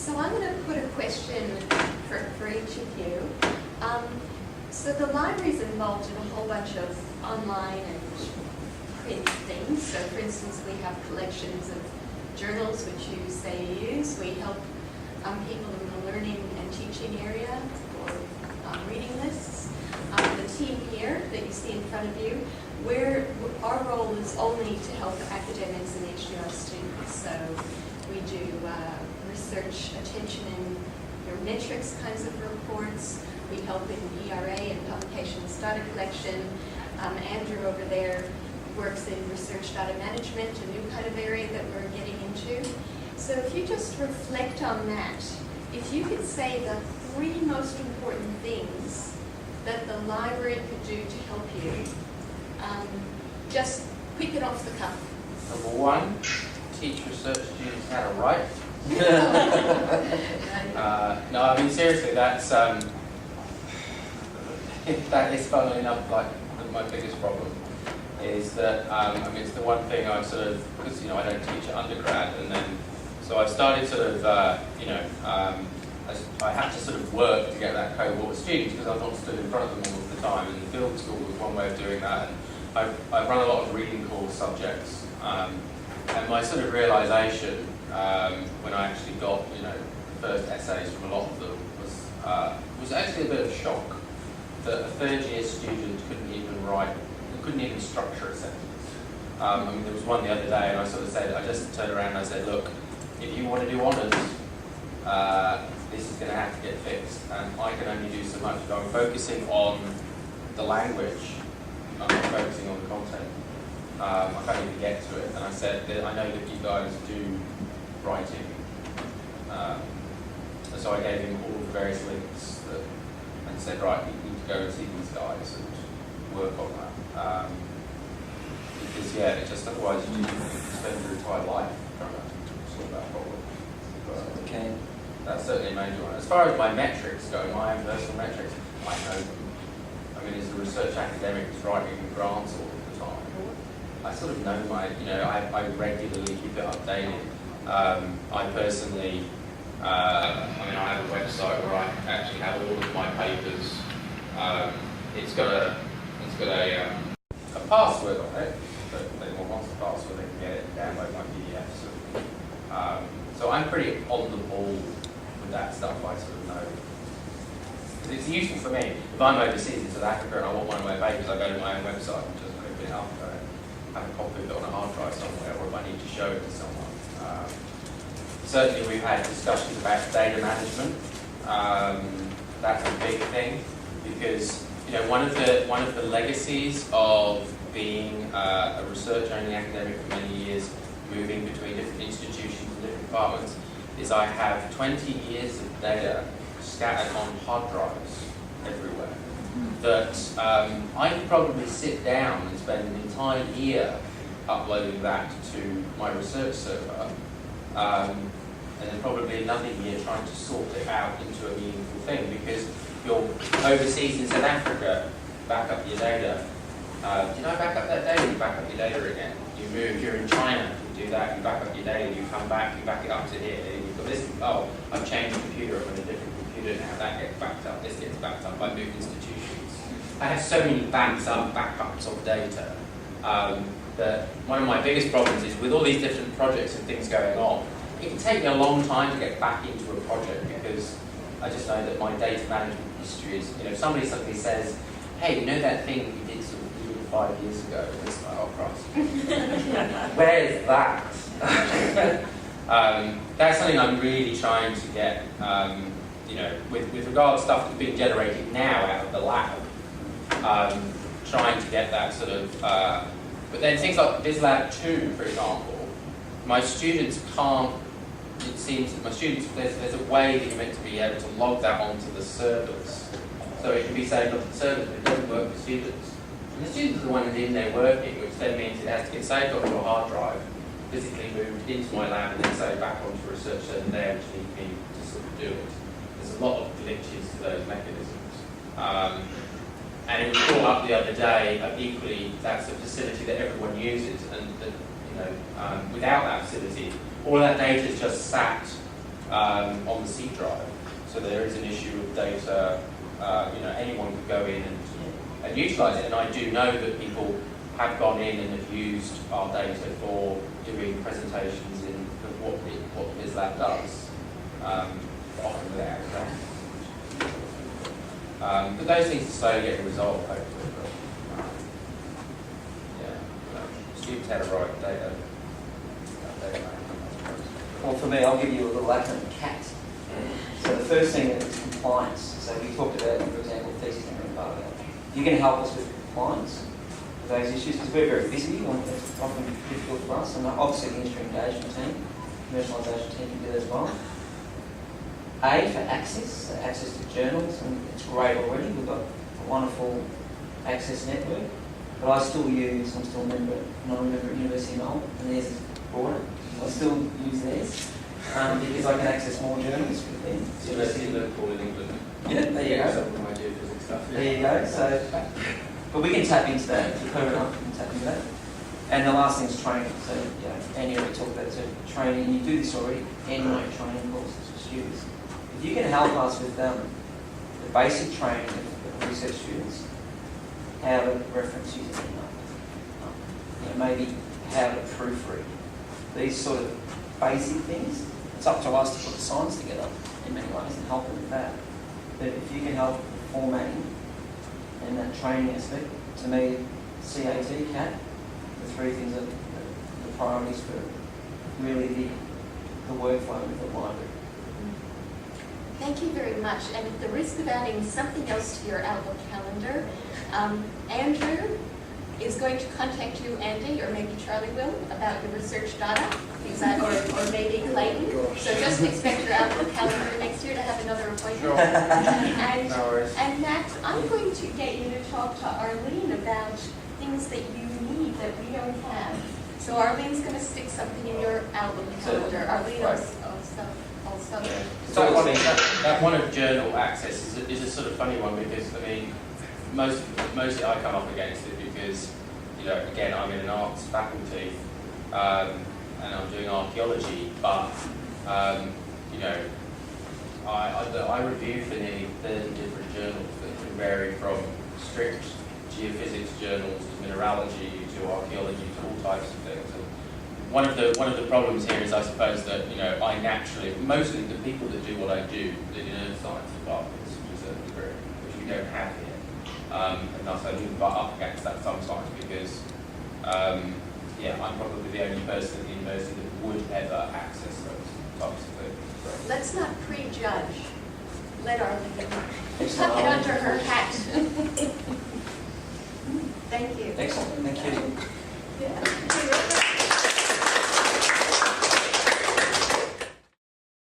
So I'm going to put a question for each of you. So the library's involved in a whole bunch of online and print things. So for instance, we have collections of journals which you say you use. We help people in the learning and teaching area for reading lists. The team here that you see in front of you, our role is only to help academics and HDR students. So we do research attention and your metrics kinds of reports. We help in ERA and publications data collection. Andrew over there works in research data management, a new kind of area that we're getting into. So if you just reflect on that, if you could say the 3 most important things that the library could do to help you, just quick it off the cuff. Number 1, teach research students how to write. No, I mean seriously, that's that is funnily enough like my biggest problem. Is that I mean it's the one thing I've sort of, because I don't teach at undergrad, and then so I've started sort of I had to sort of work to get that cohort of students because I've not stood in front of them all of the time, and the film school was one way of doing that. And I've run a lot of reading course subjects, and my sort of realisation when I actually got the first essays from a lot of them was actually a bit of a shock that a third-year student couldn't even structure a sentence. I mean, there was one the other day, and I sort of said, I just turned around and I said, look, if you want to do honours, this is going to have to get fixed, and I can only do so much. So I'm focusing on the language, I'm not focusing on the content. I can't even get to it, and I said that I know that you guys do writing, and so I gave him all the various links and said, right, you need to go and see these guys and work on that. Because it just otherwise you spend your entire life trying to solve that problem. But, Okay. that's certainly a major one. As far as my metrics go, my own personal metrics, I know them. I mean, as a research academic who's writing grants all the time, I sort of know I regularly keep it updated. I personally, I have a website where I actually have all of my papers. It's got a password on it, but if anyone wants the password, they can get it and download my PDFs. So I'm pretty on the ball with that stuff. I sort of know. It's useful for me. If I'm overseas in South Africa and I want one of my papers, I go to my own website and just open it up and have a copy of it on a hard drive somewhere, or if I need to show it to someone. Certainly we've had discussions about data management. That's a big thing because one of the legacies of being a research-only academic for many years, moving between different institutions and different departments, is I have 20 years of data scattered on hard drives everywhere. That I could probably sit down and spend an entire year uploading that to my research server, and then probably another year trying to sort it out into a meaningful thing, because you're overseas in South Africa, back up your data. Back up that data, you back up your data again. You move, you're in China, you do that, you back up your data, you come back, you back it up to here. You've got this, I've changed the computer, I'm on a different computer now, that gets backed up, this gets backed up, I moved institutions. I have so many backups of data, that one of my biggest problems is with all these different projects and things going on, it can take me a long time to get back into a project because I just know that my data management history is, if somebody suddenly says, hey, that thing you did sort of 5 years ago, it's like, oh Christ. Where is that? That's something I'm really trying to get, with regard to stuff that's being generated now out of the lab, trying to get that sort of, but then things like VisLab 2, for example, my students can't, it seems that my students, there's a way that you're meant to be able to log that onto the servers. So it can be saved off the servers, but it doesn't work for students. And the students are the ones in there working, which then means it has to get saved onto a hard drive, physically moved into my lab, and then saved back onto a research center there, which need me to sort of do it. There's a lot of glitches to those mechanisms. And it was brought up the other day, equally, that's a facility that everyone uses, and that, without that facility, all that data is just sat on the C drive. So there is an issue of data. Anyone could go in and utilise it. And I do know that people have gone in and have used our data for doing presentations in what BizLab does, often without that. But those things are slowly getting resolved, hopefully. Students had to write data. Well, for me, I'll give you a little acronym, CAT. So the first thing is compliance. So we talked about, for example, thesis and part of that. You can help us with compliance with those issues because we're very busy and it's often difficult for us. And obviously the industry engagement team, commercialisation team can do that as well. A for access, so access to journals, and it's great already. We've got a wonderful access network. But I'm still a member at University of Melbourne, and theirs is broader. I still use theirs because I can access more journals with them. University of Liverpool in England. Yeah, there you go. Some of my geophysics stuff. There you go. So, but we can tap into that. If you put it up, we can tap into that. And the last thing is training. So, Andy already talked about training. You do this already. Annual training courses for students. If you can help us with the basic training of research students, how to reference using email, maybe how to proofread. These sort of basic things, it's up to us to put the science together in many ways and help them with that. But if you can help with formatting and that training aspect, to me, CAT, the three things are the priorities for really the workflow with the library. Thank you very much. And at the risk of adding something else to your Outlook calendar, Andrew is going to contact you, Andy, or maybe Charlie will, about your research data, or maybe Clayton. So just expect your Outlook calendar next year to have another appointment. Sure. And, No worries. and Matt, I'm going to get you to talk to Arlene about things that you need that we don't have. So Arlene's going to stick something in your Outlook calendar. Arlene also. So that one of journal access is a sort of funny one because mostly I come up against it because again I'm in an arts faculty and I'm doing archaeology, but I review for nearly 30 different journals that can vary from strict geophysics journals to mineralogy to archaeology to all types of things. And one of the problems here is I suppose that I naturally, mostly the people that do what I do live in earth science departments to a certain degree, which we don't have here, and thus I do butt up against that sometimes because I'm probably the only person at the university that would ever access those types of things. So. Let's not prejudge. Let Arlene Excellent. tuck it under her hat. Thank you. Excellent. Thank you. Yeah.